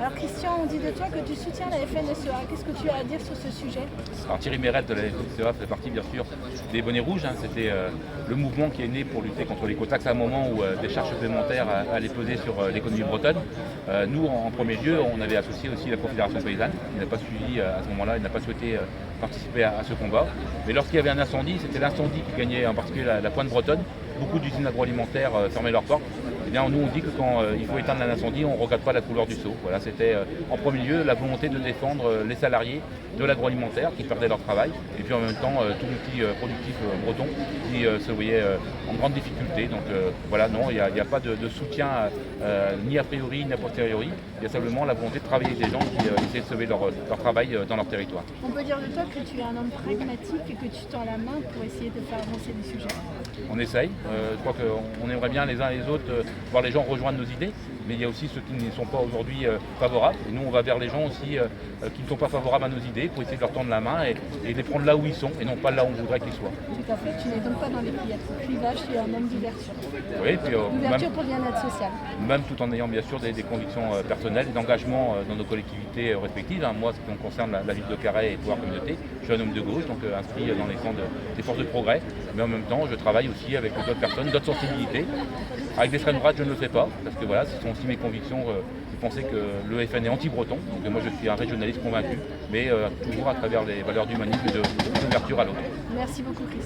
Alors Christian, on dit de toi que tu soutiens la FNSEA. Qu'est-ce que tu as à dire sur ce sujet? Alors Thierry Mérette de la FNSEA fait partie bien sûr des bonnets rouges. C'était le mouvement qui est né pour lutter contre l'écotaxe à un moment où des charges supplémentaires allaient peser sur l'économie bretonne. Nous, en premier lieu, on avait associé aussi la Confédération paysanne, qui n'a pas suivi à ce moment-là, il n'a pas souhaité participer à ce combat. Mais lorsqu'il y avait un incendie, c'était l'incendie qui gagnait en particulier la pointe bretonne. Beaucoup d'usines agroalimentaires fermaient leurs portes. Eh bien, nous, on dit que quand il faut éteindre un incendie, on ne regarde pas la couleur du seau. Voilà, c'était en premier lieu la volonté de défendre les salariés de l'agroalimentaire qui perdaient leur travail, et puis en même temps tout l'outil productif breton qui se voyait en grande difficulté. Donc voilà, non, il n'y a pas de soutien ni a priori ni a posteriori. Il y a simplement la volonté de travailler avec des gens qui essaient de sauver leur travail dans leur territoire. On peut dire de toi que tu es un homme pragmatique et que tu tends la main pour essayer de faire avancer des sujets. On essaye. Je crois qu'on aimerait bien les uns et les autres voir les gens rejoindre nos idées, mais il y a aussi ceux qui ne sont pas aujourd'hui favorables. Et nous, on va vers les gens aussi qui ne sont pas favorables à nos idées pour essayer de leur tendre la main et les prendre là où ils sont et non pas là où on voudrait qu'ils soient. Tout à fait, tu n'es donc pas dans les clivages, tu es un homme d'ouverture. Oui, puis, Ouverture pour le bien-être social. Même tout en ayant bien sûr des convictions personnelles et d'engagement dans nos collectivités respectives. Moi, ce qui me concerne la ville de Carhaix et Pouvoir Communauté, je suis un homme de gauche, donc inscrit dans les camps des forces de progrès, mais en même temps, je travaille aussi avec d'autres personnes, d'autres sensibilités. Avec l'extrême droite, je ne le fais pas, parce que voilà, ce sont aussi mes convictions. Je pensais que le FN est anti-breton, donc moi je suis un régionaliste convaincu, mais toujours à travers les valeurs d'humanisme et d'ouverture à l'autre. Merci beaucoup Christian.